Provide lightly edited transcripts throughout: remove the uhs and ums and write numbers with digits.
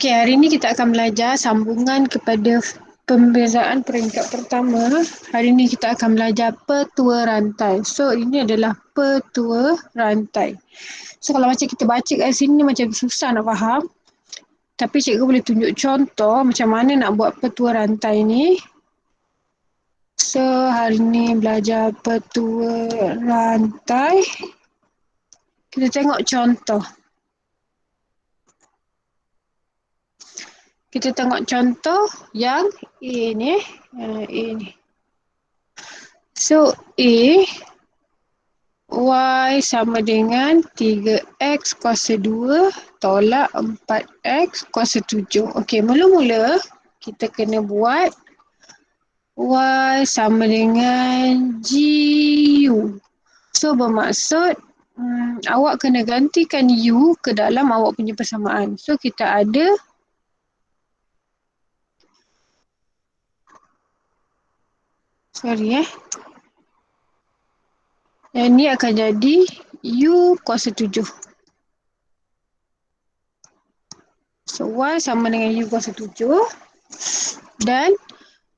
Okey, hari ini kita akan belajar sambungan kepada pembezaan peringkat pertama. Hari ini kita akan belajar petua rantai. So, ini adalah petua rantai. So, kalau macam kita baca kat sini macam susah nak faham. Tapi cikgu boleh tunjuk contoh macam mana nak buat petua rantai ni. So, hari ini belajar petua rantai. Kita tengok contoh. Kita tengok contoh yang A ni. A ni. So, A, Y sama dengan 3X kuasa 2 tolak 4X kuasa 7. Okey, mula-mula kita kena buat Y sama dengan GU. So, bermaksud awak kena gantikan U ke dalam awak punya persamaan. So, kita ada yang ni akan jadi U kuasa 7. So, Y sama dengan U kuasa 7. Dan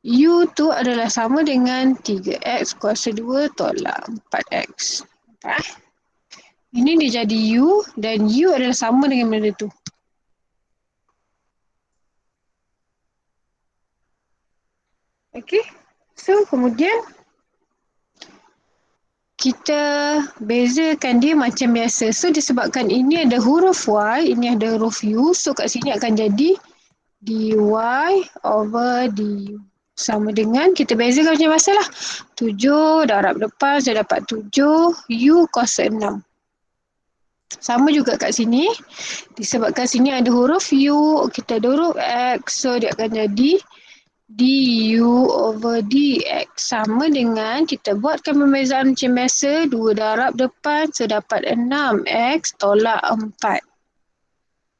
U tu adalah sama dengan 3X kuasa 2 tolak 4X. Nampak? Ini dia jadi U dan U adalah sama dengan benda tu. Okay. So, kemudian kita bezakan dia macam biasa. So, disebabkan ini ada huruf Y, ini ada huruf U. So, kat sini akan jadi dy over du. Sama dengan, kita bezakan macam biasa lah. 7 darab depan, saya dapat 7 U kuasa 6. Sama juga kat sini. Disebabkan sini ada huruf U, kita ada huruf X. So, dia akan jadi du over dx. Sama dengan kita buatkan pembezaan macam biasa. 2 darab depan, saya dapat 6X tolak 4.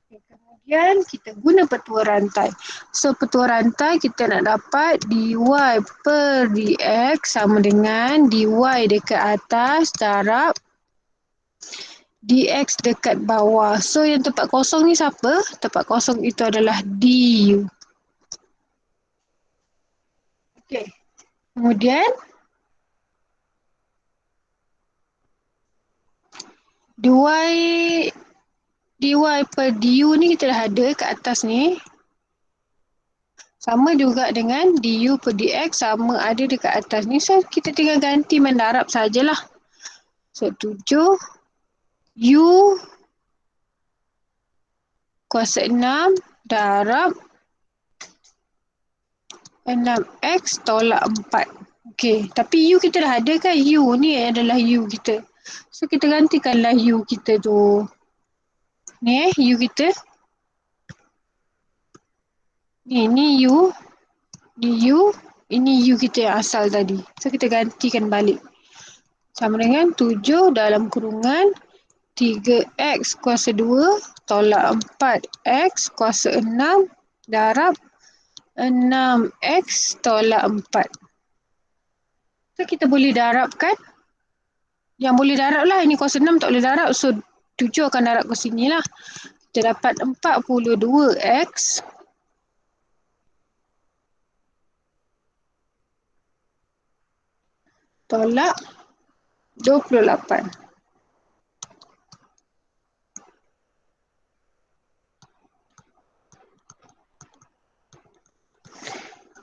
Kemudian kita guna petua rantai. So, petua rantai kita nak dapat dy per dx sama dengan dy dekat atas darab dx dekat bawah. So, yang tempat kosong ni siapa? Tempat kosong itu adalah du. Okey. Kemudian, dy per du ni kita dah ada kat atas ni. Sama juga dengan du per dx sama ada dekat atas ni. So, kita tinggal ganti mendarab sajalah. So, 7 U kuasa 6 darab 6X tolak 4. Okey, tapi U kita dah ada kan? U ni adalah U kita. So, kita gantikanlah U kita tu. Ni U kita. Ni U. Ni U. Ini U kita yang asal tadi. So, kita gantikan balik. Sama dengan 7 dalam kurungan 3X kuasa 2 tolak 4X kuasa 6 darab 6X tolak 4. So, kita boleh darabkan. Yang boleh darab lah. Ini kuasa 6 tak boleh darab. So, 7 akan darab ke sini lah. Kita dapat 42X tolak 28.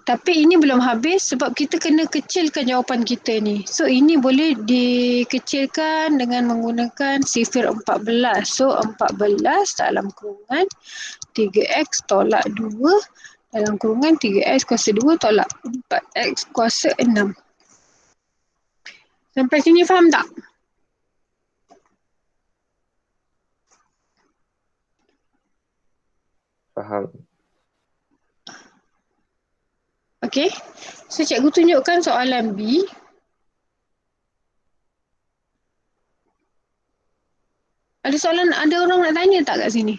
Tapi ini belum habis sebab kita kena kecilkan jawapan kita ni. So, ini boleh dikecilkan dengan menggunakan sifir 14. So, 14 dalam kurungan 3X tolak 2 dalam kurungan 3X kuasa 2 tolak 4X kuasa 6. Sampai sini faham tak? Faham. Okey. So, cikgu tunjukkan soalan B. Ada soalan, ada orang nak tanya tak kat sini?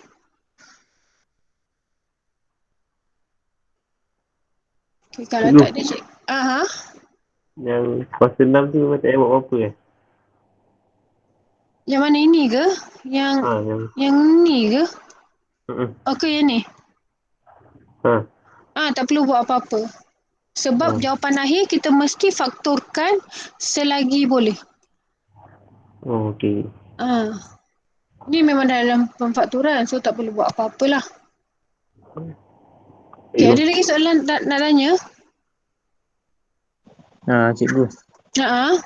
Okay, kalau tak ada cik. Aha. Yang kuasa 6 tu memang tak payah buat apa-apa kan? Yang mana ini ke? Yang ni ke? Okey, yang ni. Tak perlu buat apa-apa. Sebab jawapan akhir kita mesti faktorkan selagi boleh. Okey. Ni memang dalam pemfakturan, so tak perlu buat apa-apa lah. Okay, ada lagi soalan nak tanya? Cikgu. Haa.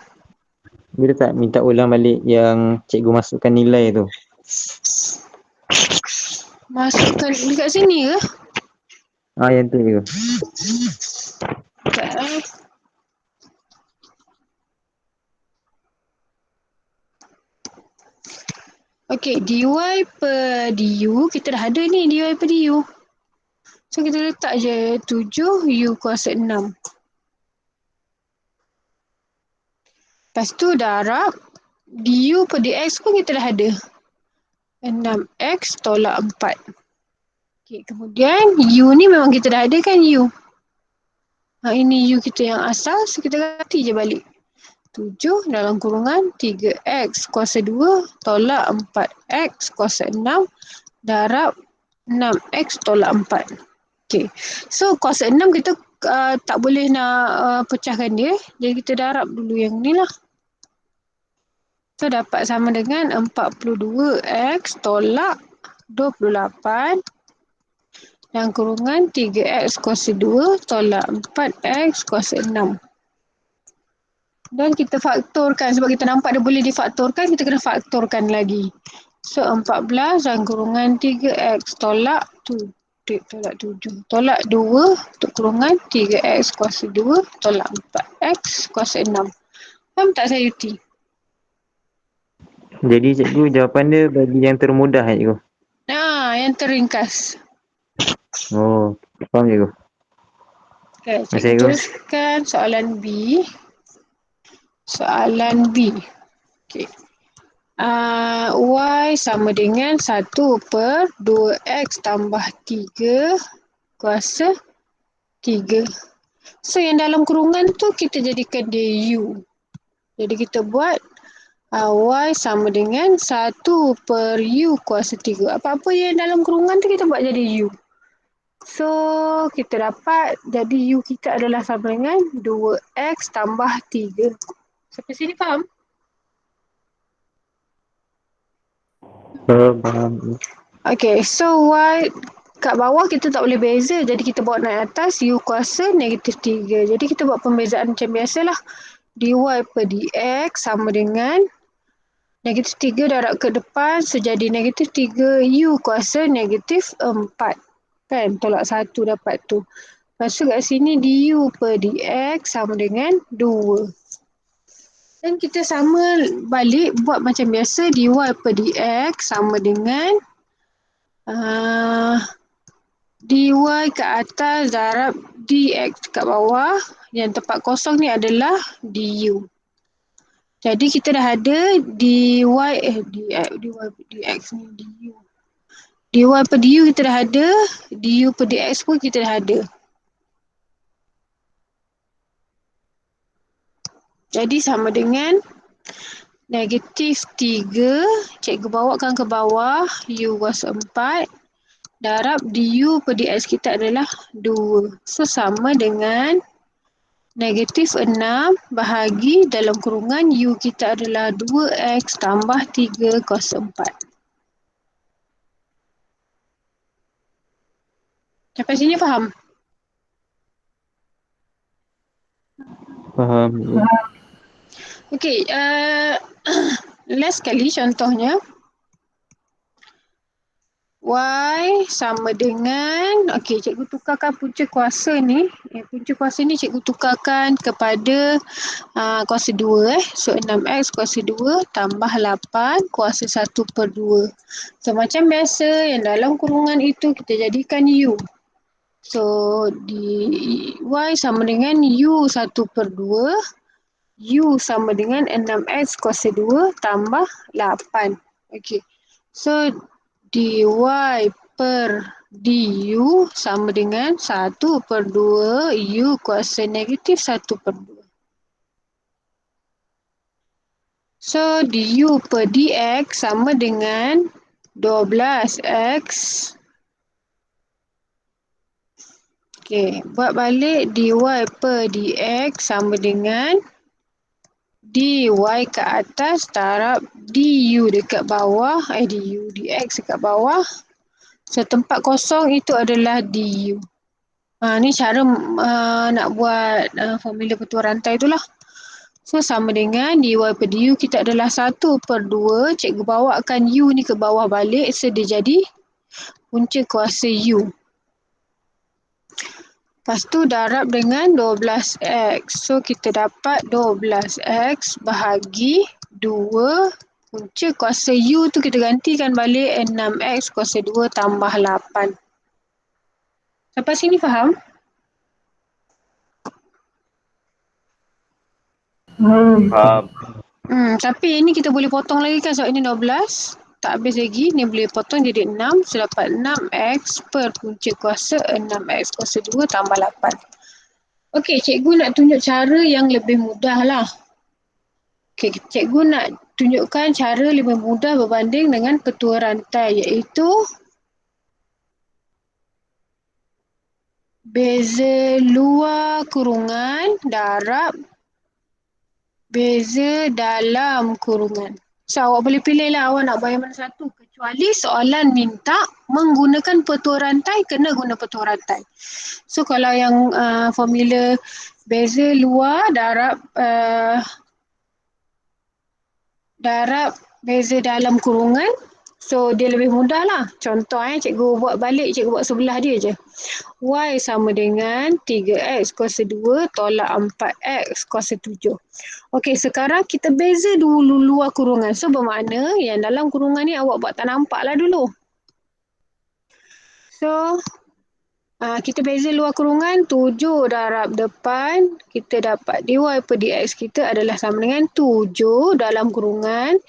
Bila tak minta ulang balik yang cikgu masukkan nilai tu? Masukkan dekat sini ke? Yang tu cikgu. Sekejap. Okey, dy per du, kita dah ada ni dy per du. So kita letak je 7 u kuasa 6. Lepas tu darab du per dx pun kita dah ada. 6x tolak 4. Okay, kemudian u ni memang kita dah ada kan u. Ini u kita yang asal, so kita ganti je balik. 7 dalam kurungan 3x kuasa 2 tolak 4x kuasa 6 darab 6x tolak 4. Okay. So kuasa 6 kita tak boleh nak pecahkan dia. Jadi kita darab dulu yang ni lah. So dapat sama dengan 42x tolak 28 dan kurungan 3x kuasa 2 tolak 4x kuasa 6. Dan kita faktorkan sebab kita nampak dia boleh difaktorkan, kita kena faktorkan lagi. So 14 dan kurungan 3x tolak 7 tolak 2 untuk kurungan 3x kuasa 2 tolak 4x kuasa 6. Faham tak saya Yuti? Jadi cikgu jawapan dia bagi yang termudah cikgu. Yang teringkas. Faham cikgu. Okay, cikgu teruskan soalan B. Soalan B. Okay. Y sama dengan 1 per 2x tambah 3 kuasa 3. So yang dalam kurungan tu kita jadikan dia U. Jadi kita buat Y sama dengan 1 per U kuasa 3. Apa-apa yang dalam kurungan tu kita buat jadi U. So kita dapat jadi U kita adalah sama dengan 2x tambah 3. Sampai sini faham? Faham. Okay, so Y kat bawah kita tak boleh beza. Jadi kita bawa naik atas U kuasa negatif 3. Jadi kita buat pembezaan macam biasalah. Dy per dx sama dengan negatif 3 darab ke depan. So jadi negatif 3 U kuasa negatif 4. Kan? Tolak 1 dapat tu. Lepas tu kat sini du per dx sama dengan 2. Dan kita sama balik buat macam biasa. Dy per dx sama dengan dy ke atas darab dx kat bawah. Yang tempat kosong ni adalah du. Jadi kita dah ada dy per dx ni du. Dy per du kita dah ada. Du per dx pun kita dah ada. Jadi sama dengan negatif 3. Cikgu bawakan ke bawah. U kuasa 4. Darab du per dx kita adalah 2. So sama dengan negatif 6 bahagi dalam kurungan U kita adalah 2x tambah 3 kuasa 4. Sampai sini faham? Faham. Okey, last sekali contohnya. Y sama dengan, okey, cikgu tukarkan punca kuasa ni. Punca kuasa ni cikgu tukarkan kepada kuasa 2. So 6x kuasa 2 tambah 8 kuasa 1 per 2. So macam biasa yang dalam kurungan itu kita jadikan U. So Y sama dengan U 1 per 2. U sama dengan 6x kuasa 2 tambah 8. Okey. So dy per du sama dengan 1 per 2 U kuasa negatif 1 per 2. So du per dx sama dengan 12x Okey, buat balik dy per dx sama dengan dy ke atas darab du dekat bawah, du dx dekat bawah. So tempat kosong itu adalah du. Ni cara nak buat formula petua rantai itulah. So sama dengan dy per du kita adalah 1/2. Cikgu bawakan u ni ke bawah balik. So dia jadi punca kuasa u. Lepas tu darab dengan 12x. So kita dapat 12x bahagi 2. Punca kuasa u tu kita gantikan balik 6x kuasa 2 tambah 8. Sampai sini faham? Faham. Tapi ini kita boleh potong lagi kan sebab ini 12. Tak habis lagi. Ni boleh potong jadi 6. So dapat 6x per punca kuasa 6x kuasa 2 tambah 8. Okey, cikgu nak tunjuk cara yang lebih mudah lah. Okey, cikgu nak tunjukkan cara lebih mudah berbanding dengan petua rantai iaitu beza luar kurungan darab beza dalam kurungan. So awak boleh pilih lah awak nak buat yang mana satu. Kecuali soalan minta menggunakan petua rantai, kena guna petua rantai. So kalau yang formula beza luar darab beza dalam kurungan, so dia lebih mudah lah. Contoh cikgu buat balik, cikgu buat sebelah dia je. Y sama dengan 3x kuasa 2 tolak 4x kuasa 7. Okey, sekarang kita beza dulu luar kurungan. So bermakna yang dalam kurungan ni awak buat tak nampak lah dulu. So kita beza luar kurungan 7 darab depan. Kita dapat dy per dx kita adalah sama dengan 7 dalam kurungan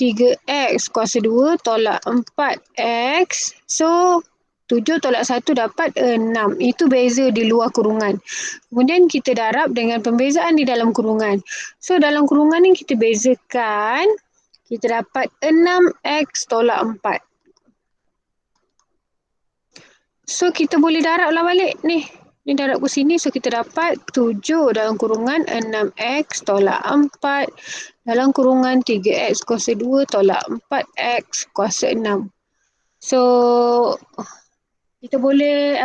3x kuasa 2 tolak 4x. So 7 tolak 1 dapat 6. Itu beza di luar kurungan. Kemudian kita darab dengan pembezaan di dalam kurungan. So dalam kurungan ni kita bezakan. Kita dapat 6x tolak 4. So kita boleh darab lah balik ni. Ni darab ke sini. So kita dapat 7 dalam kurungan 6x tolak 4. Dalam kurungan 3x kuasa 2 tolak 4x kuasa 6. So kita boleh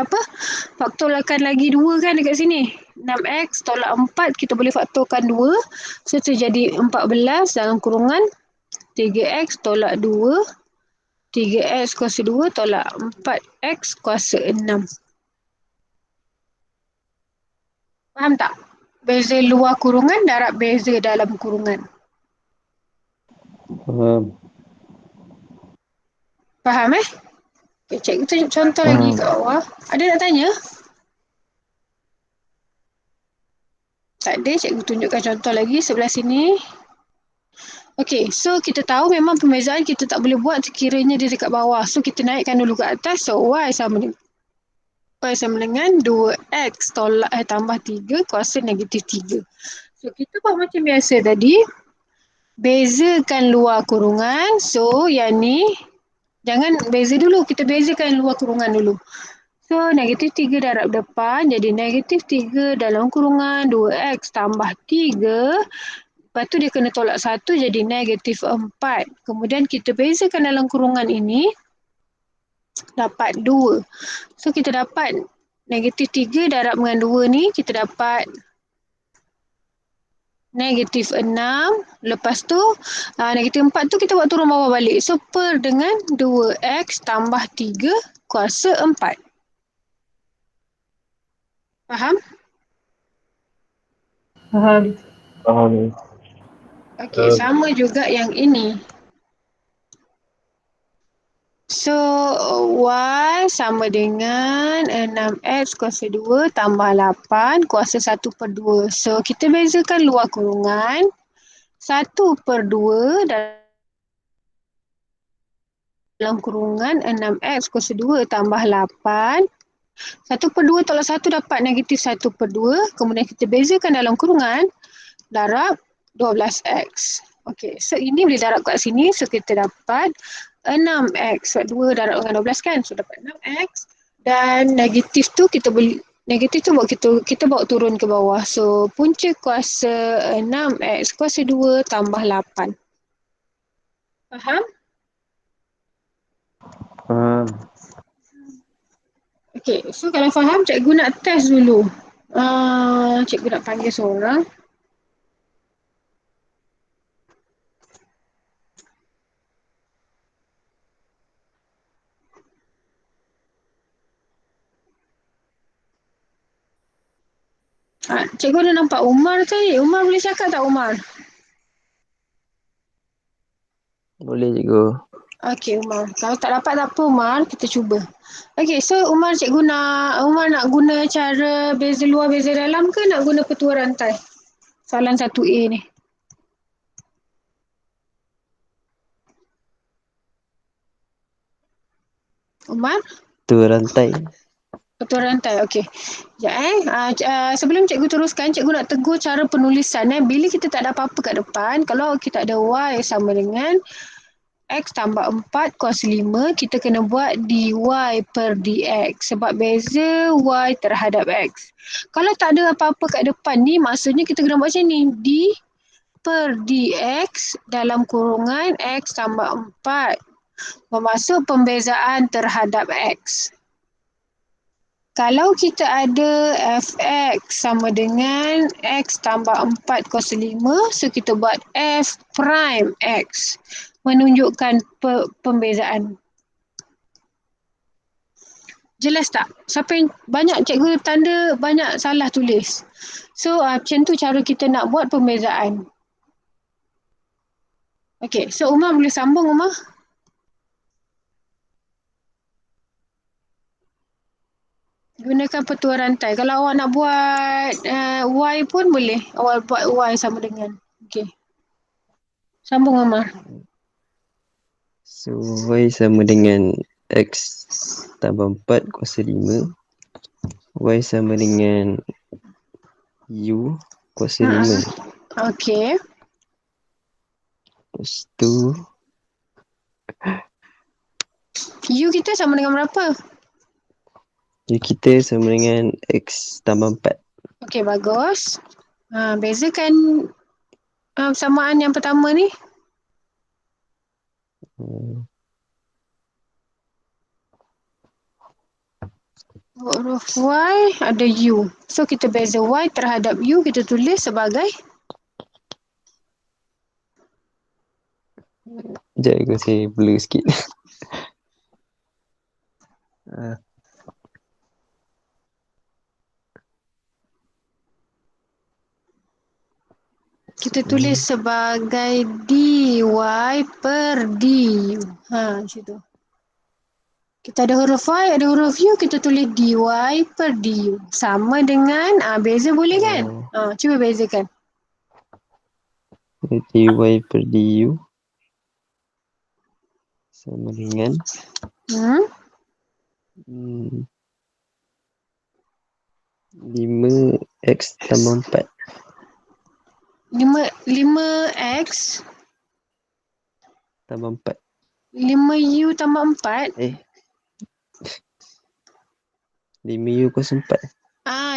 faktorkan lagi 2 kan dekat sini. 6x tolak 4 kita boleh faktorkan 2. So terjadi 14 dalam kurungan 3x tolak 2. 3x kuasa 2 tolak 4x kuasa 6. Faham tak? Beza luar kurungan darab beza dalam kurungan. Faham Okay, cikgu tunjuk contoh lagi kat bawah. Ada nak tanya? Tak ada, cikgu tunjukkan contoh lagi sebelah sini. Okey, so kita tahu memang pembezaan kita tak boleh buat sekiranya dia dekat bawah. So kita naikkan dulu ke atas. So y sama dengan 2x tambah 3 kuasa negatif 3. So kita buat macam biasa tadi. Bezakan luar kurungan. So yang ni jangan beza dulu. Kita bezakan luar kurungan dulu. So negatif 3 darab depan jadi negatif 3 dalam kurungan 2x tambah 3. Lepas tu dia kena tolak 1 jadi negatif 4. Kemudian kita bezakan dalam kurungan ini. Dapat 2. So kita dapat negatif 3 darab dengan 2 ni. Kita dapat negatif 6. Lepas tu negatif 4 tu kita buat turun bawah balik. So per dengan 2x tambah 3 kuasa 4. Faham? Faham. Okey, sama juga yang ini. So, y sama dengan 6x kuasa 2 tambah 8 kuasa 1/2. So, kita bezakan luar kurungan. 1/2 dalam kurungan 6x kuasa 2 tambah 8. 1/2 tolak 1 dapat negatif 1/2. Kemudian kita bezakan dalam kurungan. Darab 12x. Okey, so ini boleh darab kat sini. So, kita dapat 6x. Sebab 2 darab dengan 12 kan. So, dapat 6x. Dan negatif tu kita boleh Negatif tu kita bawa turun ke bawah. So, punca kuasa 6X kuasa 2 tambah 8. Faham? Okay, so kalau faham, cikgu nak test dulu. Cikgu nak panggil seorang. Cikgu dah nampak Umar tadi. Umar boleh cakap tak Umar? Boleh cikgu. Okey Umar. Kalau tak dapat tak apa Umar, kita cuba. Okey, so Umar Umar nak guna cara beza luar beza dalam ke nak guna petua rantai? Soalan 1A ni. Umar? Tu rantai. Petua rantai, okey. Sekejap sebelum cikgu teruskan, cikgu nak tegur cara penulisan. Bila kita tak ada apa-apa kat depan, kalau kita ada Y sama dengan X tambah 4 kuasa 5, kita kena buat dy per dx sebab beza Y terhadap X. Kalau tak ada apa-apa kat depan ni, maksudnya kita kena buat macam ni. D per dx dalam kurungan X tambah 4 bermaksud pembezaan terhadap X. Kalau kita ada fx sama dengan x tambah 4 kuasa 5, so kita buat f prime x menunjukkan pembezaan. Jelas tak? Siapa yang banyak cikgu tanda banyak salah tulis. So macam tu cara kita nak buat pembezaan. Okay, so Umar boleh sambung Umar? Gunakan petua rantai. Kalau awak nak buat Y pun boleh. Awak buat Y sama dengan. Okay. Sambung Umar. So Y sama dengan X tambah 4 kuasa 5. Y sama dengan U kuasa 5. Okay. Lepas tu U kita sama dengan berapa? U kita sama dengan X tambah 4. Okay, bagus. Bezakan samaan yang pertama ni. Huruf Y ada U. So, kita beza Y terhadap U, kita tulis sebagai Sekejap saya blur sikit. kita tulis sebagai dy per du. Macam tu. Kita ada huruf Y, ada huruf U, kita tulis dy per du. Sama dengan, beza boleh kan? Cuba bezakan. dy per du sama dengan 5x tambah 4. 5x tambah 4. 5U tambah 4. 5U kuasa 4.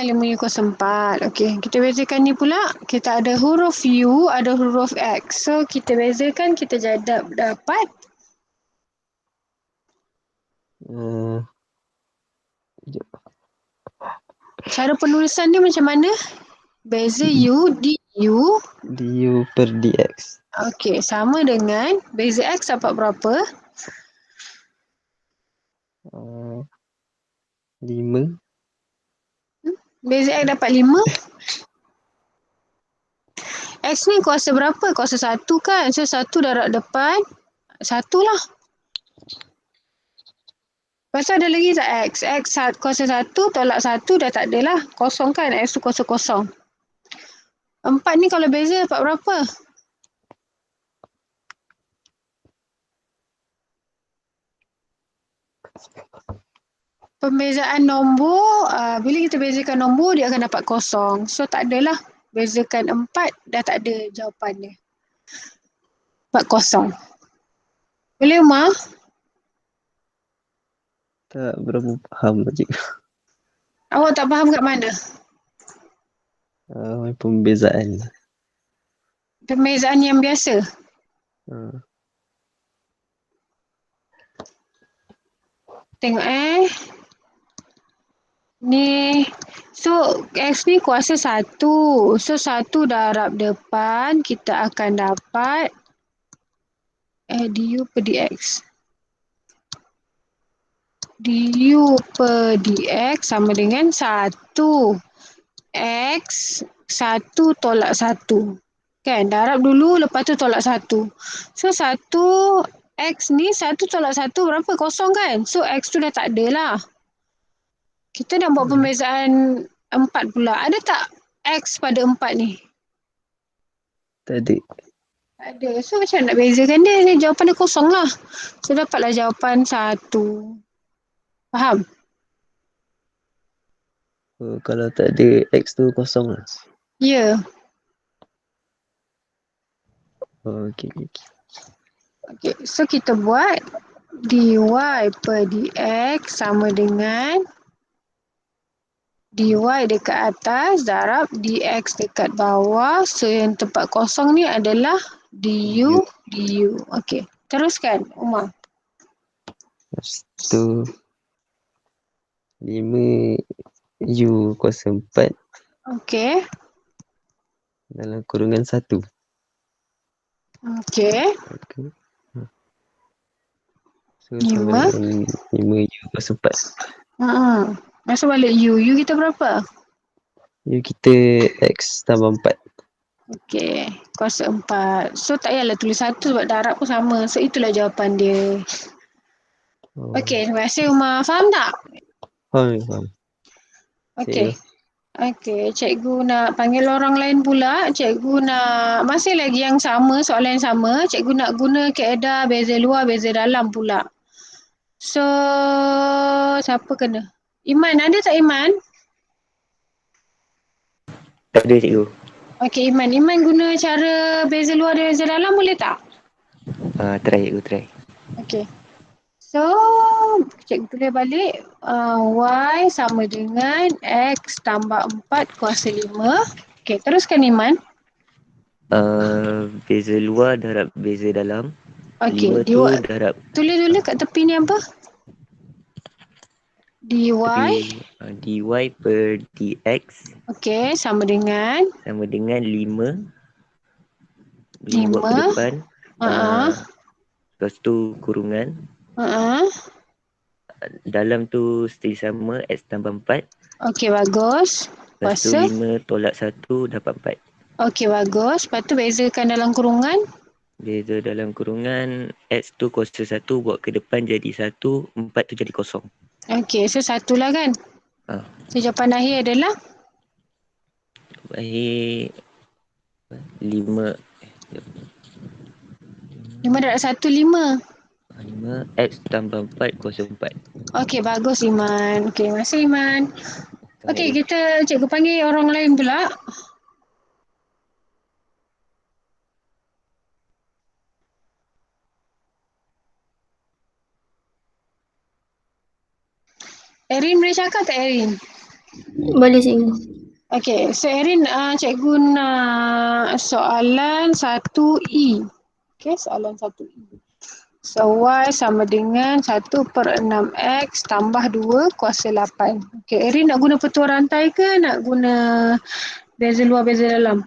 5U kuasa 4. Okey, kita bezakan ni pula. Kita ada huruf U, ada huruf X. So, kita bezakan, kita dapat. Cara penulisan dia macam mana? Beza U, DU. DU per DX. Okey, sama dengan beza X dapat berapa? 5. Beza X dapat 5. X ni kuasa berapa? Kuasa 1 kan? So, 1 darab depan. 1 lah. Lepas tu ada lagi tak X? X kuasa 1 tolak 1 dah tak ada lah. Kosong kan? X tu kuasa kosong. 4 ni kalau beza dapat berapa? Pembezaan nombor, bila kita bezakan nombor, dia akan dapat kosong. So, tak adalah. Bezakan 4, dah tak ada jawapan dia. Dapat kosong. Boleh, Umar? Tak berapa faham cikgu. Awak tak faham kat mana? Pembezaan. Pembezaan yang biasa. Uh, Tengok Ni. So X ni kuasa 1. So 1 darab depan kita akan dapat du per dx. Du per dx sama dengan 1. X 1 tolak 1. Kan? Darab dulu lepas tu tolak 1. So 1 X ni 1 tolak 1 berapa? Kosong kan? So X tu dah tak ada lah. Kita nak buat pembezaan 4 pula. Ada tak X pada 4 ni? Tadi. Tak ada. So macam nak bezakan dia? Jawapan dia kosong lah. So dapatlah jawapan 1. Faham? Kalau tak ada X tu kosong lah. Ya. Okay. Okay. So kita buat dy per dx sama dengan dy dekat atas darab dx dekat bawah. So yang tempat kosong ni adalah du. Okay. Teruskan Umar. Lepas tu 5 U kuasa 4 Okay. dalam kurungan 1. Okay. Okay. So 5. sama dengan 5 U kuasa 4. Masuk balik u. U kita berapa? U kita X tambah 4. Okay. Kuasa 4. So tak payahlah tulis 1 sebab darab pun sama. So itulah jawapan dia. Okay. Terima kasih Umar. Faham tak? Faham. Okay. Okay. Cikgu nak panggil orang lain pula. Cikgu nak masih lagi yang sama. Soalan yang sama. Cikgu nak guna kaedah beza luar, beza dalam pula. So siapa kena? Iman. Ada tak Iman? Tak ada cikgu. Okay Iman. Iman guna cara beza luar dan beza dalam boleh tak? Try cikgu, try. Okay. So, cikgu tulis balik. Y sama dengan X tambah 4 kuasa 5. Okay, teruskan Iman. Beza luar darab beza dalam. Okay, 5 tu darab. tulis dulu kat tepi ni apa? dy. Dy per dx. Okay, sama dengan 5. 5 buat ke 5. depan. Lepas tu kurungan. Dalam tu still sama, X tambah 4. Okay, bagus. Lepas tu 5 tolak 1 dapat 4. Okay, bagus. Lepas tu bezakan dalam kurungan. Beza dalam kurungan, X tu kuasa 1 buat ke depan jadi 1, 4 tu jadi kosong. Okay, so 1 lah kan? So jawapan akhir adalah? Akhir 5. 5 darab 1, 5. 5, X tambah 4 kuasa 4. Okay, bagus Iman. Okay, terima kasih Iman. Okay, cikgu panggil orang lain pula. Erin boleh cakap tak Erin? Boleh cikgu. Okay, so Erin, cikgu nak soalan 1E. Okay, soalan 1E. So, Y sama dengan 1/6X tambah 2 kuasa 8. Okay, Erin nak guna petua rantai ke nak guna beza luar, beza dalam?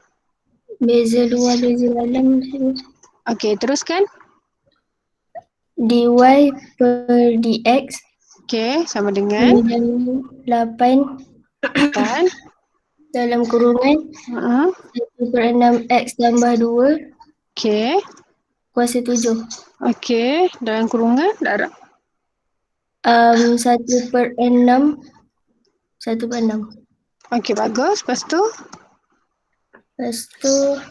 Beza luar, beza dalam cikgu. Okay, teruskan. Dy per dx. Okay, sama dengan 8 dalam kurungan 1/6x tambah 2 okay. kuasa 7. Okay, dalam kurungan darab 1/6. Okay, bagus. Lepas tu 4/3.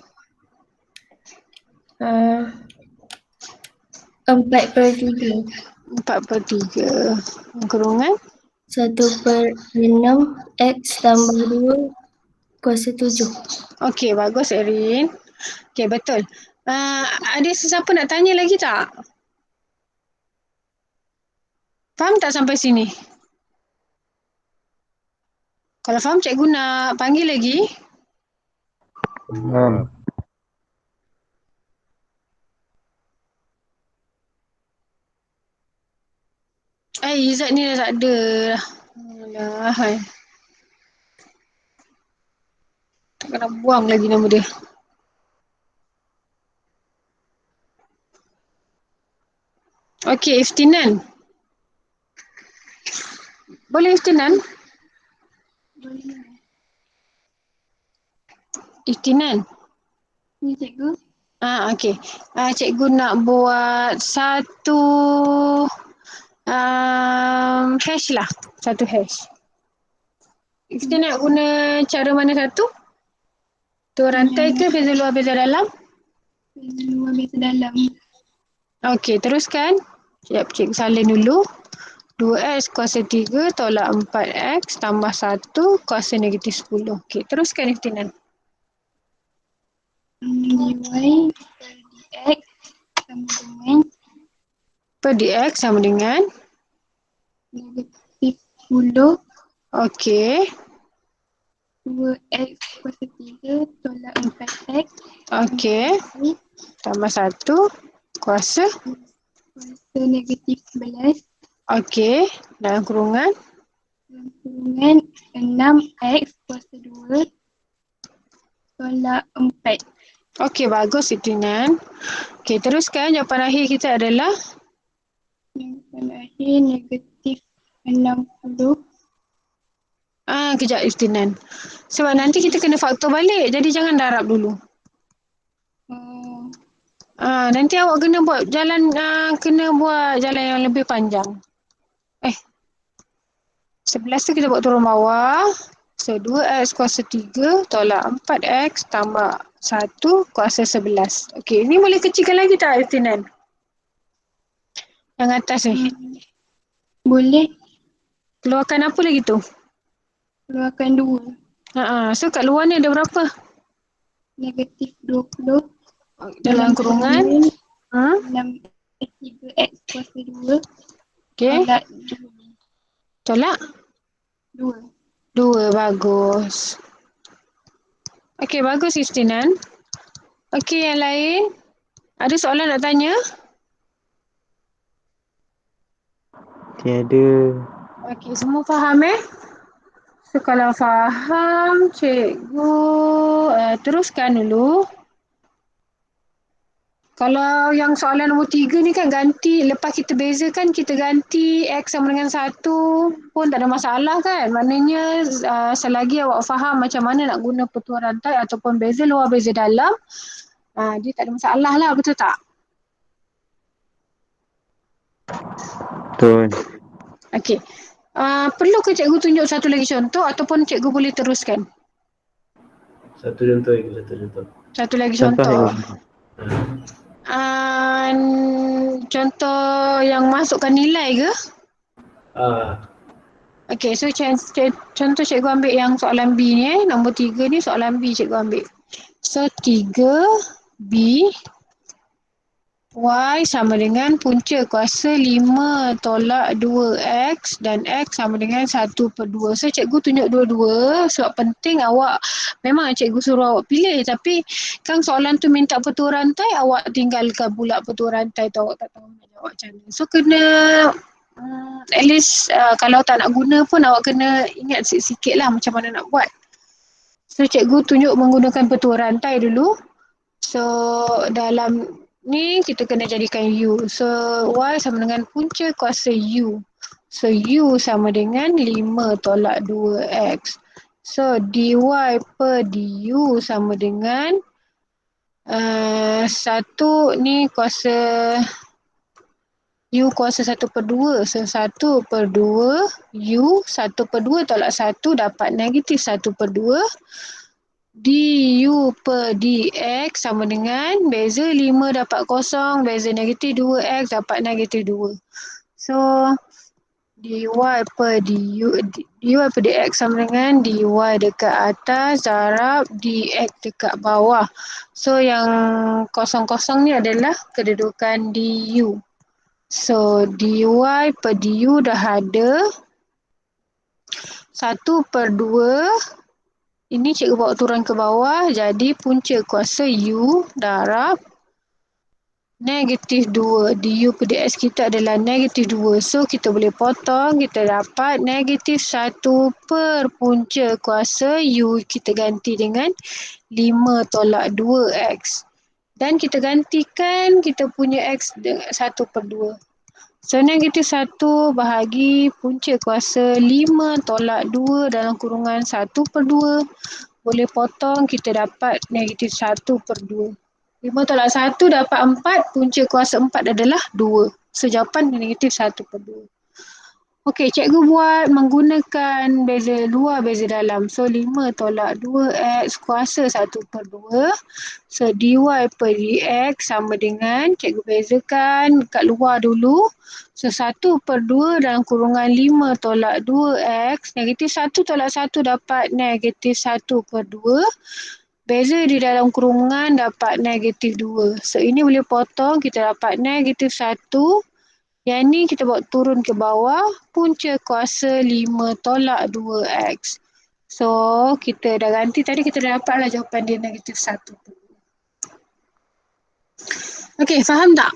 4/3 kurungan 1/6 x tambah 2 kuasa 7. Okay, bagus Erin. Okay, betul. Ada sesiapa nak tanya lagi tak? Faham tak sampai sini? Kalau faham cikgu nak panggil lagi. Izzat ni dah tak ada lah. Alah, hai. Tak kena buang lagi nama dia. Okey, Iftinan. Boleh Iftinan? Iftinan. Ni cikgu. Okey. Cikgu nak buat satu hash lah. Satu hash. Kita nak guna cara mana satu? Tua rantai ke beza luar beza dalam? Beza luar beza dalam. Okey, teruskan. Sekejap cikgu salin dulu. 2x kuasa 3 tolak 4x tambah 1 kuasa negatif 10. Okey, teruskan Iftinan. dy dx Per dx sama dengan negatif 10 okey. 2x kuasa 3 tolak 4x Okey. Tambah 1 kuasa. kuasa negatif 11 Okey. Dalam kurungan. dalam kurungan 6x kuasa 2 tolak 4. Okey, bagus Iftinan. Okey, teruskan. Jawapan akhir kita adalah Jawapan akhir negatif 60. Kejap Iftinan. Sebab nanti kita kena faktor balik. Jadi jangan darab dulu. Oh, Nanti awak kena buat jalan yang lebih panjang. 11 tu kita buat turun bawah. So 2x kuasa 3 tolak 4x tambah 1 kuasa 11. Okey, ni boleh kecilkan lagi tak Iftinan? Yang atas ni. boleh Keluarkan apa lagi tu? keluarkan 2. So kat luar ni ada berapa? Negatif 20 Dalam kurungan. 3x kuasa 2 Okey. tolak Tolak 2. 2. Bagus. Okey, bagus Iftinan. Okey, yang lain? Ada soalan nak tanya? Tiada. Okey, semua faham So, kalau faham, cikgu teruskan dulu. Kalau yang soalan nombor 3 ni kan ganti, lepas kita bezakan, kita ganti X sama dengan 1 pun tak ada masalah kan. Maknanya selagi awak faham macam mana nak guna petua rantai ataupun beza luar beza dalam, dia tak ada masalah lah, betul tak? Betul. Okey. Perlu ke cikgu tunjuk satu lagi contoh ataupun cikgu boleh teruskan? Satu contoh lagi, satu contoh. Satu lagi Contoh contoh. yang Contoh yang masukkan nilai ke? Okey, so contoh cikgu ambil yang soalan B ni nombor 3 ni soalan B cikgu ambil. So 3B Y sama dengan punca kuasa 5 tolak 2X dan X sama dengan 1/2. So cikgu tunjuk dua-dua sebab penting awak, memang cikgu suruh awak pilih tapi kan soalan tu minta petua rantai, awak tinggalkan pula petua rantai tu, awak tak tahu nak jawab macam mana. So kena at least kalau tak nak guna pun awak kena ingat sikit-sikit lah macam mana nak buat. So cikgu tunjuk menggunakan petua rantai dulu. So dalam ni kita kena jadikan U. So Y sama dengan punca kuasa U. So U sama dengan 5 tolak 2X. So dy per du sama dengan 1 ni kuasa U kuasa 1/2. So 1/2 U 1/2 tolak 1 dapat negatif 1/2. du per dx sama dengan beza 5 dapat kosong, beza negatif 2x dapat negatif 2. So dy per dx sama dengan dy dekat atas darab dx dekat bawah. So yang kosong-kosong ni adalah kedudukan du. So dy per du dah ada. 1/2. Ini cikgu bawa turun ke bawah. Jadi punca kuasa U darab -2. Du per dx kita adalah -2. So kita boleh potong. Kita dapat -1 per punca kuasa U. Kita ganti dengan 5 tolak 2x. Dan kita gantikan kita punya x dengan 1/2. So -1 bahagi punca kuasa 5 tolak 2 dalam kurungan 1/2. Boleh potong, kita dapat -1/2. 5 tolak 1 dapat 4. Punca kuasa 4 adalah 2. So jawapan -1/2. Okey, cikgu buat menggunakan beza luar, beza dalam. So 5 tolak 2x kuasa 1/2. So dy per dx sama dengan, cikgu bezakan kat luar dulu. So 1/2 dalam kurungan 5 tolak 2x. -1 tolak 1 dapat -1/2. Beza di dalam kurungan dapat -2. So ini boleh potong, kita dapat -1. Yang ni kita bawa turun ke bawah. Punca kuasa 5 tolak 2x. So kita dah ganti tadi, kita dah dapatlah jawapan dia -1. Okey, faham tak?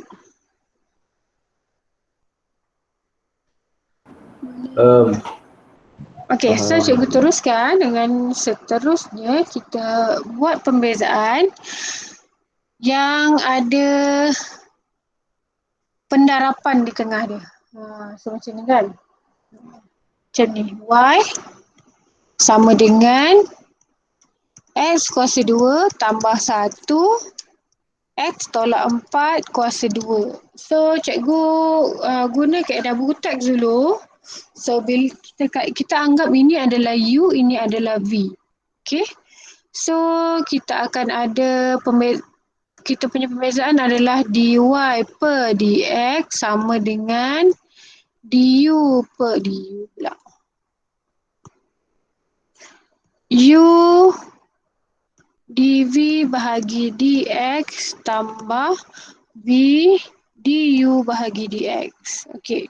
Okey, so cikgu teruskan dengan seterusnya. Kita buat pembezaan yang ada pendarapan di tengah dia. So macam ni kan. Macam ni. Y sama dengan x kuasa 2 tambah 1 x tolak 4 kuasa 2. So cikgu guna kaedah buku teks dulu. So bila kita anggap ini adalah U, ini adalah V. Okay. So kita akan ada kita punya pembezaan adalah dy per dx sama dengan du per du pula. U dv bahagi dx tambah v du bahagi dx. Okey.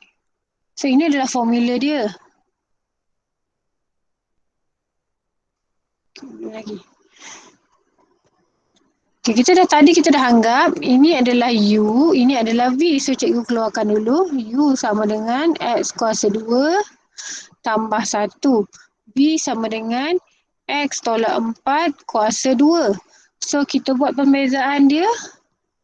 So ini adalah formula dia. Lagi. Okay, tadi kita dah anggap ini adalah U, ini adalah V. So cikgu keluarkan dulu. U sama dengan X kuasa 2 tambah 1. V sama dengan X tolak 4 kuasa 2. So kita buat pembezaan dia.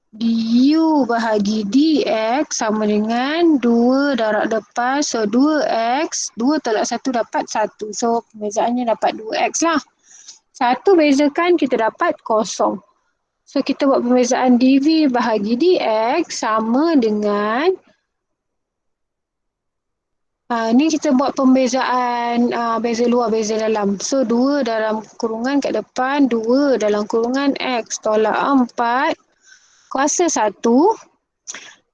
Du bahagi dx sama dengan 2 darab depan. So 2x, 2 tolak 1 dapat 1. So pembezaannya dapat 2x lah. 1 bezakan kita dapat kosong. So kita buat pembezaan dv bahagi dx sama dengan ni kita buat pembezaan beza luar, beza dalam. So 2 dalam kurungan kat depan, 2 dalam kurungan x tolak 4 kuasa 1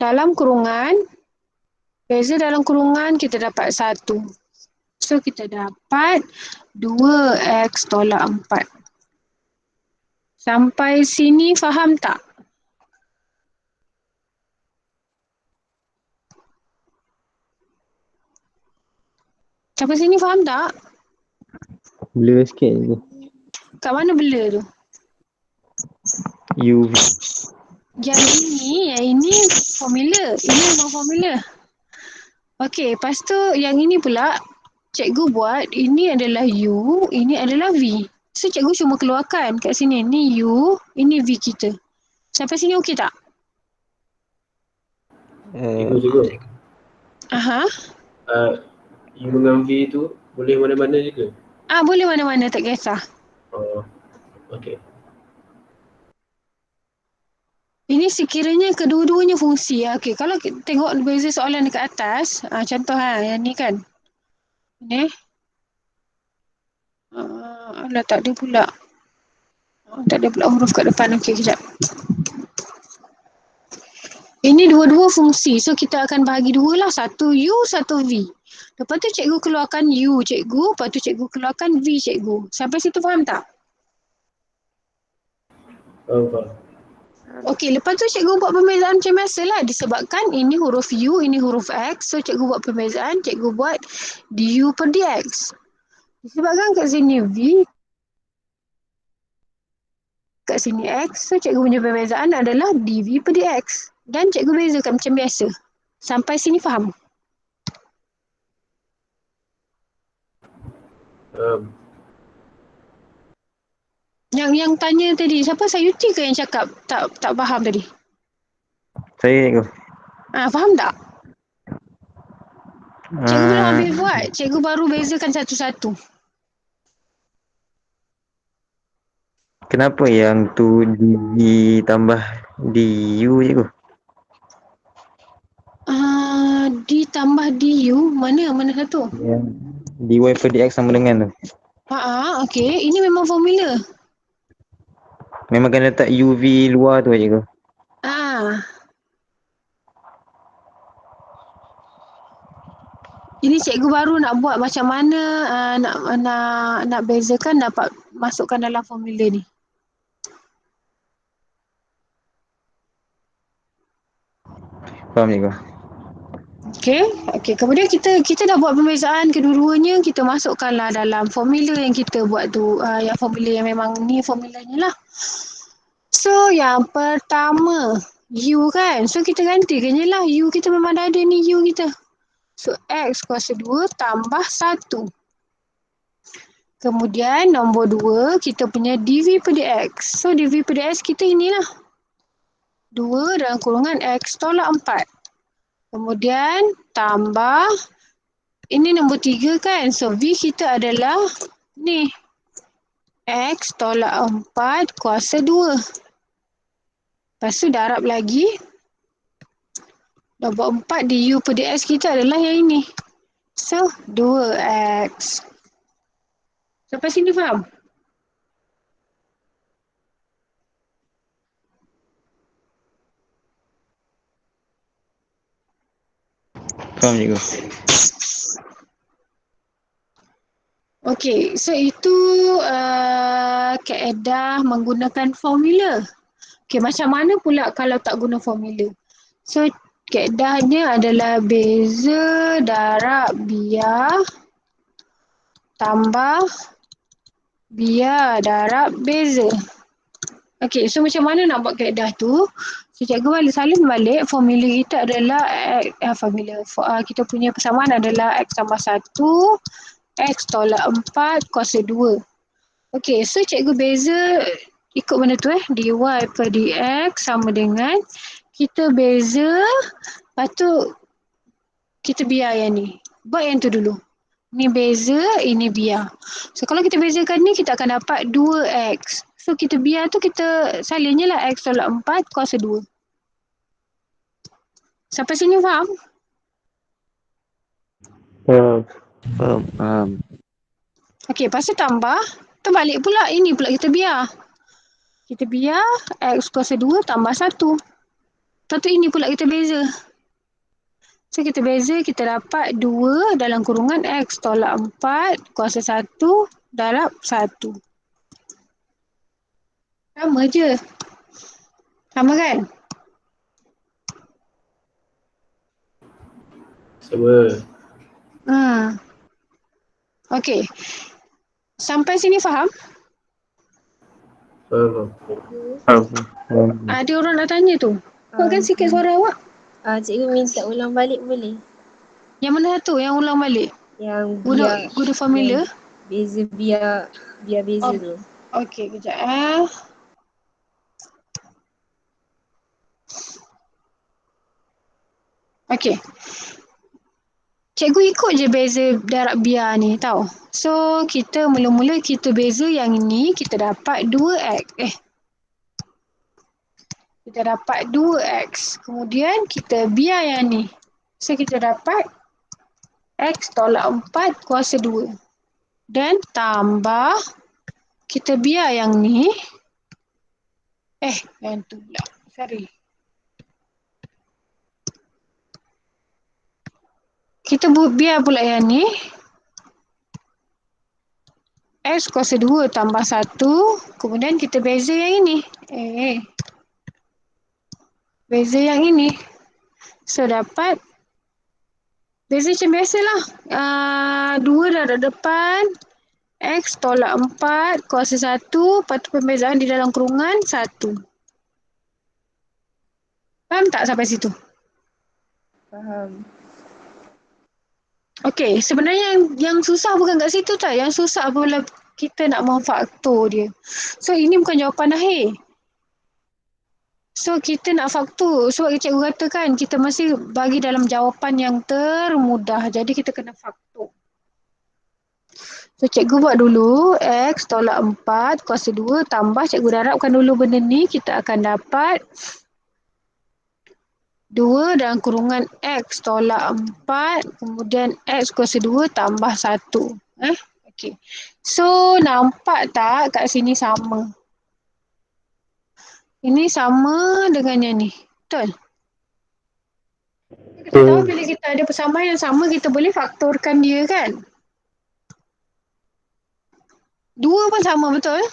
dalam kurungan, beza dalam kurungan kita dapat 1. So kita dapat 2x tolak 4. Sampai sini faham tak? Sampai sini faham tak? Blur sikit je. Kat mana blur tu? UV. Yang ini formula. Ini memang formula. Okey, lepas tu yang ini pula cikgu buat, ini adalah U, ini adalah V. So cikgu cuma keluarkan kat sini. Ni U, ini V kita. Sampai sini okey tak? Cikgu. Aha. U dengan V tu boleh mana-mana juga? Boleh mana-mana, tak kisah. Okey. Ini sekiranya kedua-duanya fungsi. Okey, kalau kita tengok beza soalan dekat atas, contoh yang ni kan. Ni. Alah, tak ada pula. Tak ada pula huruf kat depan. Okey, kejap. Ini dua-dua fungsi. So kita akan bahagi dua lah. Satu U, satu V. Lepas tu cikgu keluarkan U cikgu. Lepas tu cikgu keluarkan V cikgu. Sampai situ faham tak? Faham. Okey, lepas tu cikgu buat pembezaan macam biasa lah. Disebabkan ini huruf U, ini huruf X. So cikgu buat pembezaan, cikgu buat du per dx. Disebabkan kat sini V, kat sini X. So cikgu punya perbezaan adalah dV per dx. Dan cikgu bezakan macam biasa. Sampai sini faham? Yang tanya tadi, siapa? Sayuti ke yang cakap tak faham tadi? Saya cikgu. Faham tak? Cikgu belum habis buat. Cikgu baru bezakan satu-satu. Kenapa yang tu ditambah DU cikgu? Ditambah DU, mana satu? Yang dy per dx sama dengan tu. Okey. Ini memang formula. Memang kena letak UV luar tu cikgu. Ini cikgu baru nak buat macam mana nak bezakan dapat masukkan dalam formula ni. Faham cikgu? Okey. Kemudian kita dah buat pembezaan kedua-duanya, kita masukkanlah dalam formula yang kita buat tu, yang formula yang memang ni formulanya lah. So yang pertama U kan. So kita gantikan je lah. U kita memang dah ada ni U kita. So X kuasa 2 tambah 1. Kemudian nombor 2 kita punya dV per dx. So dV per dx kita inilah. 2 dalam kurungan X tolak 4. Kemudian tambah. Ini nombor 3 kan. So V kita adalah ni. X tolak 4 kuasa 2. Lepas tu darab lagi. Nombor 4 du per dx kita adalah yang ini. So 2x. Sampai sini faham? Faham cikgu? Okey, so itu kaedah menggunakan formula. Okey, macam mana pula kalau tak guna formula? So kaedahnya adalah beza darab biar tambah biar darab beza. Okey, so macam mana nak buat kaedah tu? So cikgu salin balik, formula kita adalah kita punya persamaan adalah X tambah 1, X tolak 4 kuasa 2. Okey, so cikgu beza ikut mana tu dy per dx sama dengan kita beza, lepas tu kita biar yang ni. Buat yang tu dulu. Ni beza, ini biar. So kalau kita bezakan ni, kita akan dapat 2x. So kita biar tu kita salin je lah X tolak 4 kuasa 2. Sampai sini faham? Faham. Okey, lepas tu tambah. Terbalik pula. Ini pula kita biar. Kita biar X kuasa 2 tambah 1. Lepas tu ini pula kita beza. So kita beza, kita dapat 2 dalam kurungan X tolak 4 kuasa 1 darab 1. Sama je. Sama kan? Sama. Okey. Sampai sini faham? Faham. Ada orang nak tanya tu. Kuatkan sikit suara awak. Cikgu minta ulang balik boleh? Yang mana satu yang ulang balik? Yang Guna formula? Beza biar beza tu. Okey, kejap Okey. Cikgu ikut je beza darab biar ni tau. So kita mula-mula kita beza yang ni, kita dapat 2x. Kita dapat 2x. Kemudian kita biar yang ni. So kita dapat X tolak 4 kuasa 2. Dan tambah kita biar yang ni. Yang tu pula. Sorry. Kita biar pula yang ni. X kuasa 2 tambah 1. Kemudian kita beza yang ini. Beza yang ini. So dapat. Beza macam biasa lah. 2 darab depan. X tolak 4 kuasa 1. Lepas tu pembezaan di dalam kurungan 1. Faham tak sampai situ? Faham. Okey, sebenarnya yang susah bukan kat situ tau. Yang susah apabila kita nak memfaktor dia. So, ini bukan jawapan akhir. So, kita nak faktor. Sebab cikgu kata kan, kita mesti bagi dalam jawapan yang termudah. Jadi, kita kena faktor. So, cikgu buat dulu. X tolak 4 kuasa 2 tambah. Cikgu darabkan dulu benda ni. Kita akan dapat 2 dalam kurungan X tolak 4. Kemudian X kuasa 2 tambah 1. Okay. So, nampak tak kat sini sama? Ini sama dengan yang ni. Betul? Kita tahu bila kita ada persamaan yang sama, kita boleh faktorkan dia kan? 2 pun sama, betul?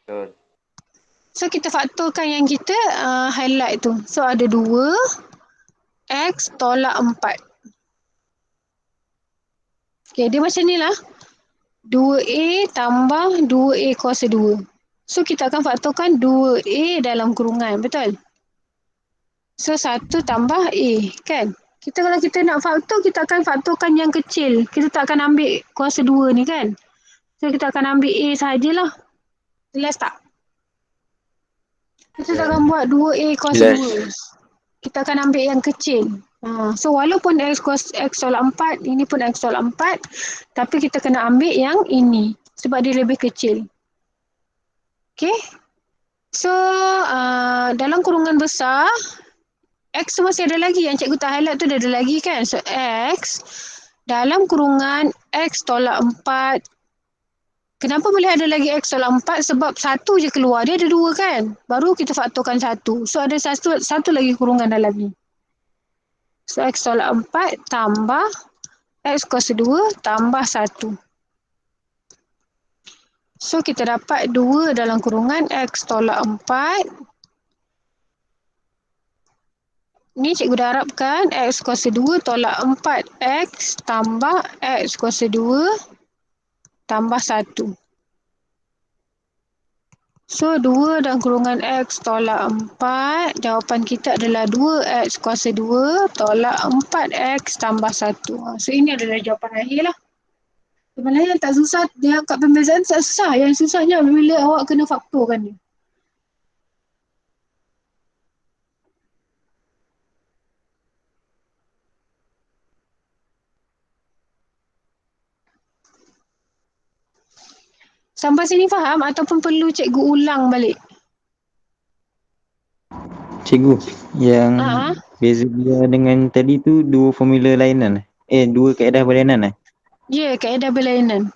Betul. So, kita faktorkan yang kita highlight tu. So, ada 2 X tolak 4. Okay, dia macam ni lah. 2A tambah 2A kuasa 2. So, kita akan faktorkan 2A dalam kurungan. Betul? So, 1 tambah A. Kan? Kalau kita nak faktor, kita akan faktorkan yang kecil. Kita tak akan ambil kuasa 2 ni kan? So, kita akan ambil A sahajalah. Jelas tak? Kita tak akan buat 2A kuasa 2. Kita akan ambil yang kecil. So, walaupun X tolak 4, ini pun X tolak 4. Tapi kita kena ambil yang ini. Sebab dia lebih kecil. Okay? So, dalam kurungan besar, X tu masih ada lagi. Yang cikgu tak highlight tu dia ada lagi kan? So, X dalam kurungan X tolak 4. Kenapa boleh ada lagi X tolak 4? Sebab 1 je keluar. Dia ada 2 kan? Baru kita faktorkan 1. So, ada satu lagi kurungan dalam ni. So, X tolak 4 tambah X kuasa 2 tambah 1. So, kita dapat 2 dalam kurungan X tolak 4. Ni cikgu darabkan X kuasa 2 tolak 4X tambah X kuasa 2 tambah 1. So, 2 dalam kurungan X tolak 4. Jawapan kita adalah 2X kuasa 2 tolak 4X tambah 1. So, ini adalah jawapan akhir lah. Sebenarnya yang tak susah, dia kat pembezaan tak susah. Yang susahnya bila awak kena faktorkan dia. Sampai sini faham ataupun perlu cikgu ulang balik? Cikgu, yang Ah, beza dia dengan tadi tu dua formula lainan. Dua kaedah berlainan. ya, kaedah berlainan.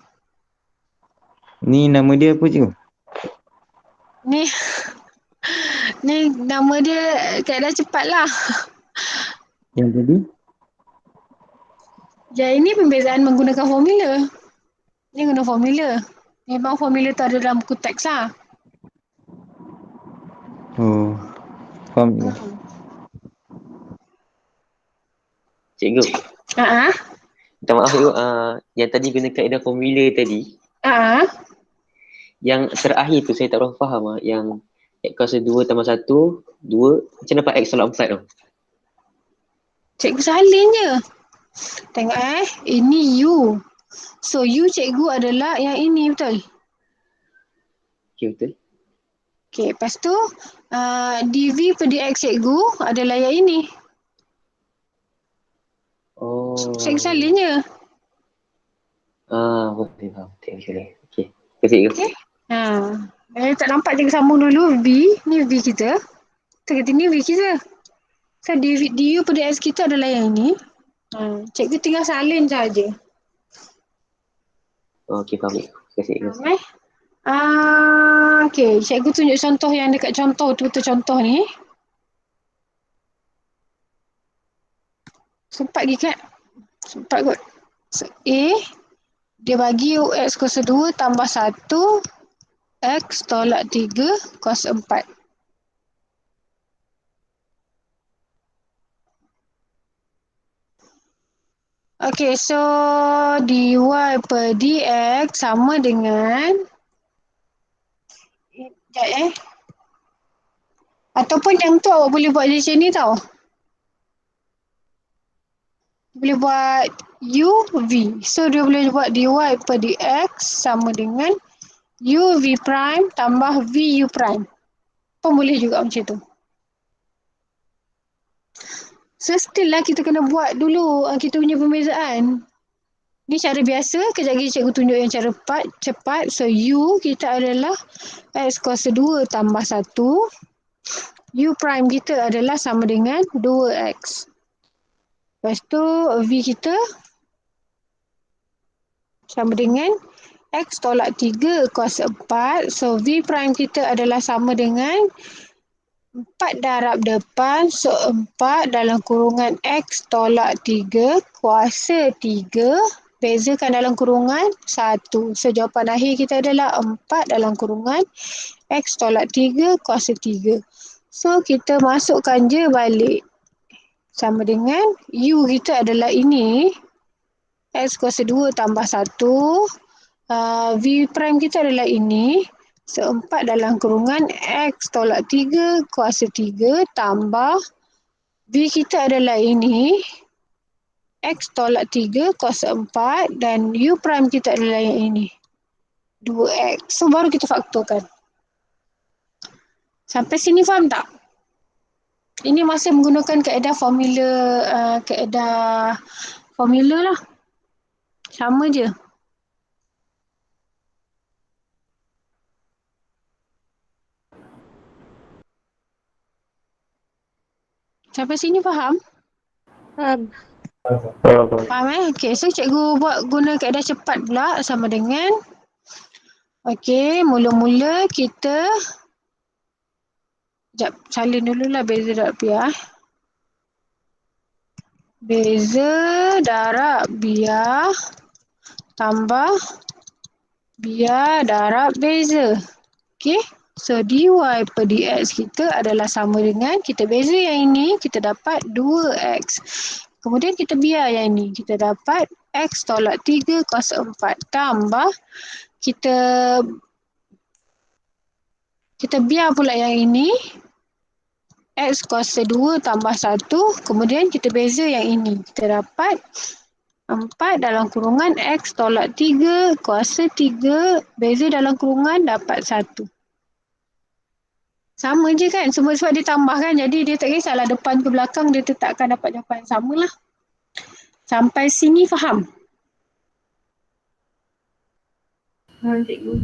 Ni nama dia apa cikgu? Ni ni nama dia kaedah cepat lah. Yang tadi? Ya, ini pembezaan menggunakan formula. Ni guna formula. Memang formula tu ada dalam buku teks lah. Oh, faham cikgu. Cikgu, Ah, minta maaf cikgu. Yang tadi guna kaedah formula tadi, yang terakhir tu saya tak berapa faham. Yang X kuasa 2 tambah 1, 2. Macam dapat X tolak 4 tu? cikgu salin je. Tengok ini U. So, U cikgu adalah yang ini, betul? Okay, betul. Okay, lepas tu dV per dx cikgu adalah yang ini. Oh. Cikgu salin je. Boleh faham. Okay. Terima kasih cikgu. Okay. Tak nampak cikgu sambung dulu. V. Ni V kita. Kita kata ni V kita. So, du per dx kita adalah yang ini. Cikgu tinggal salin saja. Okay, faham cikgu. Terima kasih cikgu. Okay, cikgu tunjuk contoh yang dekat contoh tu, contoh ni. Sempat lagi kan? Sempat kot. So, A, dia bagi X kuasa 2 tambah 1, X tolak 3 kuasa 4. Okay, so dy per dx sama dengan sekejap ataupun yang tu awak boleh buat macam ni tau. Boleh buat uv. So dia boleh buat dy per dx sama dengan uv prime tambah vu prime. Pun boleh juga macam tu. So still lah kita kena buat dulu kita punya pembezaan. Ni cara biasa, kejap lagi cikgu tunjuk yang cara cepat. So u kita adalah x kuasa 2 tambah 1. U prime kita adalah sama dengan 2x. Lepas tu v kita sama dengan x tolak 3 kuasa 4. So v prime kita adalah sama dengan 4 darab depan. So 4 dalam kurungan x tolak 3 kuasa 3. Bezakan dalam kurungan 1. So jawapan akhir kita adalah 4 dalam kurungan x tolak 3 kuasa 3. So kita masukkan je balik. Sama dengan u kita adalah ini. X kuasa 2 tambah 1. V prime kita adalah ini. So 4 dalam kurungan X tolak 3 kuasa 3 tambah V kita adalah ini. X tolak 3 kuasa 4 dan U prime kita adalah yang ini. 2X. So baru kita faktorkan. Sampai sini faham tak? Ini masih menggunakan kaedah formula lah. Sama je. Sampai sini faham? Faham. Faham Okay, so cikgu buat guna kaedah cepat pula sama dengan mula-mula kita sekejap, salin dululah beza darab biar. Beza darab biar tambah biar darab beza. Okay, so dy per dx kita adalah sama dengan, kita beza yang ini, kita dapat 2x. Kemudian kita biar yang ini, kita dapat x tolak 3 kuasa 4 tambah kita biar pula yang ini, x kuasa 2 tambah 1, kemudian kita beza yang ini, kita dapat 4 dalam kurungan x tolak 3 kuasa 3, beza dalam kurungan dapat 1. Sama je kan, semua sebab dia tambah kan, jadi dia tak kisahlah depan ke belakang, dia tetap akan dapat jawapan yang sama lah. Sampai sini faham? Faham cikgu.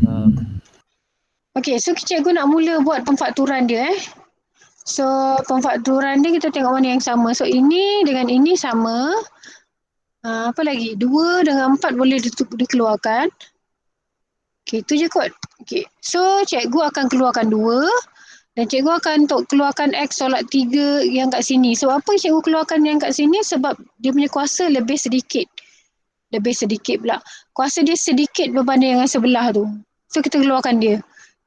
Okay, so cikgu nak mula buat pemfakturan dia So pemfakturan dia kita tengok mana yang sama. So ini dengan ini sama. Apa lagi? 2 dengan 4 boleh dikeluarkan. Okay, itu je kot. Okay, so cikgu akan keluarkan 2 dan cikgu akan keluarkan x tolak 3 yang kat sini. Sebab apa cikgu keluarkan yang kat sini? Sebab dia punya kuasa lebih sedikit. Lebih sedikit pula. Kuasa dia sedikit berbanding dengan sebelah tu. So kita keluarkan dia.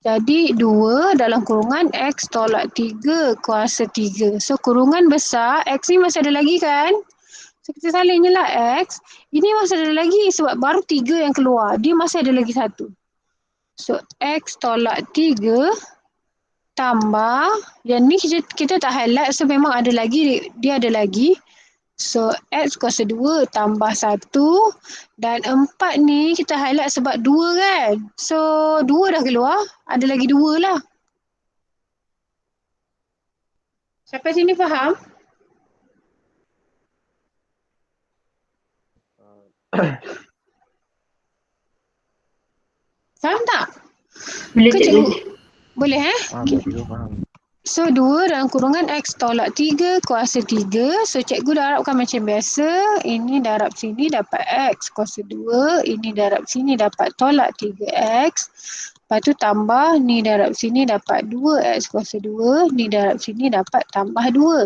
Jadi 2 dalam kurungan x tolak 3 kuasa 3. So kurungan besar, x ni masih ada lagi kan? So kita salin je lah x. Ini masih ada lagi sebab baru 3 yang keluar. Dia masih ada lagi 1. So x tolak 3 tambah, yang ni kita tak highlight, so memang ada lagi, dia ada lagi. So x kuasa 2 tambah 1 dan 4 ni kita highlight sebab 2 kan. So 2 dah keluar, ada lagi 2 lah. Sampai sini faham? Faham tak? Boleh Ke cikgu. Boleh Faham, cikgu faham. So 2 dalam kurungan x tolak 3 kuasa 3. So cikgu darabkan macam biasa. Ini darab sini dapat x kuasa 2. Ini darab sini dapat tolak 3x. Lepas tu tambah ni darab sini dapat 2x kuasa 2. Ni darab sini dapat tambah 2.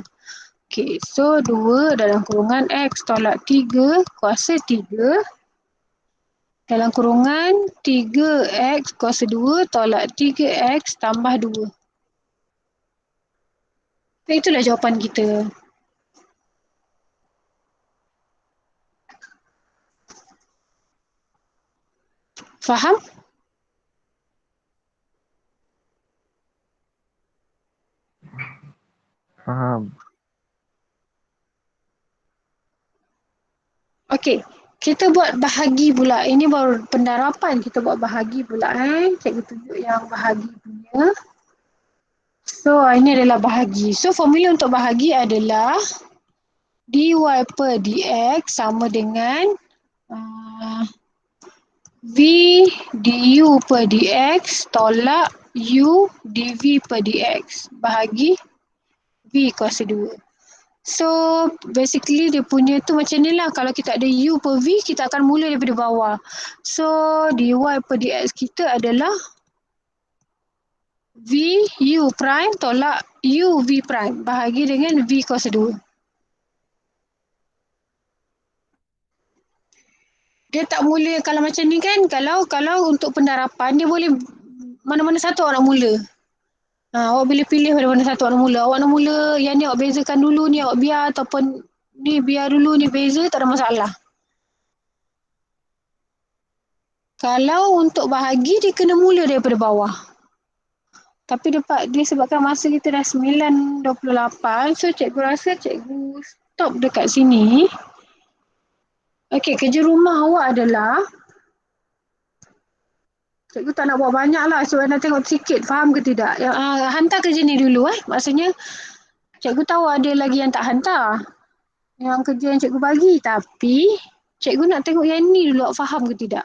Okay, so 2 dalam kurungan x tolak 3 kuasa 3. Dalam kurungan 3x kuasa 2 tolak 3x tambah 2. Itulah jawapan kita. Faham? Faham. Okey. Kita buat bahagi pula. Ini baru pendarapan. Kita buat bahagi pula. Cikgu tunjuk yang bahagi punya. So, ini adalah bahagi. So, formula untuk bahagi adalah dy per dx sama dengan v du per dx tolak u dv per dx bahagi v kuasa 2. So, basically dia punya tu macam ni lah. Kalau kita ada u per v, kita akan mula daripada bawah. So, dy per dx kita adalah v u prime tolak u v prime bahagi dengan v kuasa 2. Dia tak mula kalau macam ni kan, kalau untuk pendarapan dia boleh mana-mana satu awak nak mula. Awak boleh pilih mana-mana satu awak nak mula. Awak nak mula yang ni awak bezakan dulu, ni awak biar, ataupun ni biar dulu, ni beza, tak ada masalah. Kalau untuk bahagi dia kena mula daripada bawah. Tapi dia sebabkan masa kita dah 9.28, so cikgu rasa cikgu stop dekat sini. Okey, kerja rumah awak adalah cikgu tak nak buat banyak lah sebab nak tengok sikit faham ke tidak. Hantar kerja ni dulu maksudnya cikgu tahu ada lagi yang tak hantar. Yang kerja yang cikgu bagi tapi cikgu nak tengok yang ni dulu awak faham ke tidak.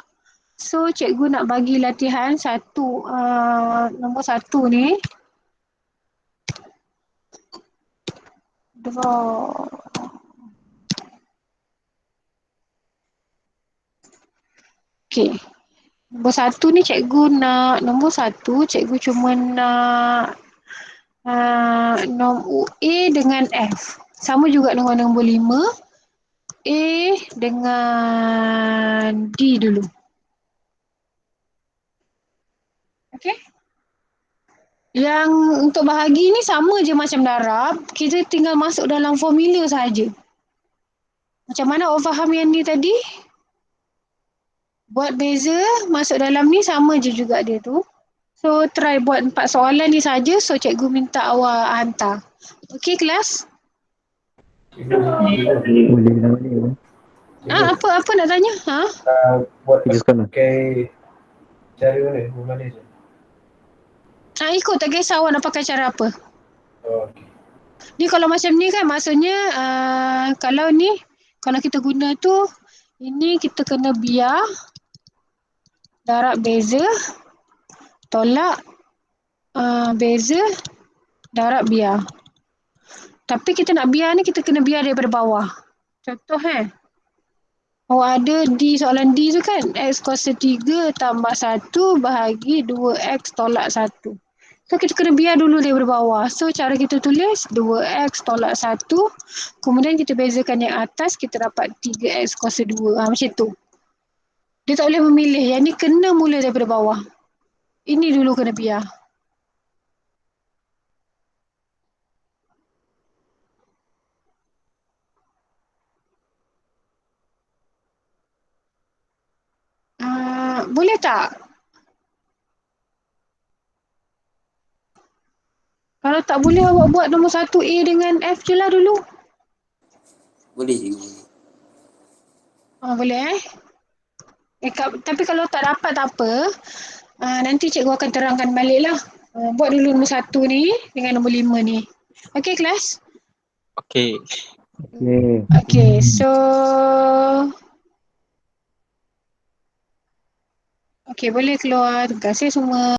So cikgu nak bagi latihan nombor 1 ni. Draw. Okey. Nombor 1 ni cikgu nak, nombor 1 cikgu cuma nak nombor A dengan F. Sama juga dengan nombor 5. A dengan D dulu. Okey. Yang untuk bahagi ni sama je macam darab. Kita tinggal masuk dalam formula sahaja. Macam mana awak faham yang ni tadi? Buat beza, masuk dalam ni sama je juga dia tu. So, try buat 4 soalan ni saja. So, cikgu minta awak hantar. Okey, kelas? Boleh. Apa nak tanya? Buat Kerja sekolah. pakai cara mana je? Ikut, tak kisah awak nak pakai cara apa. Okay. Ni kalau macam ni kan, maksudnya kalau kita guna tu, ini kita kena biar darab beza tolak beza darab biar. Tapi kita nak biar ni, kita kena biar daripada bawah. Contoh awak ada soalan D tu kan, x kuasa 3 tambah 1 bahagi 2x tolak 1. So kita kena biar dulu daripada bawah. So cara kita tulis 2x tolak 1, kemudian kita bezakan yang atas, kita dapat 3x kuasa 2. Macam tu. Dia tak boleh memilih. Yang ni kena mula daripada bawah. Ini dulu kena biar. Boleh tak? Kalau tak boleh awak buat nombor 1 A dengan F je lah dulu. Boleh cikgu. Boleh tapi kalau tak dapat tak apa. Nanti cikgu akan terangkan balik lah. Buat dulu nombor 1 ni dengan nombor 5 ni. Okey kelas? Okey. Okey, so okey, boleh keluar. Terima kasih semua.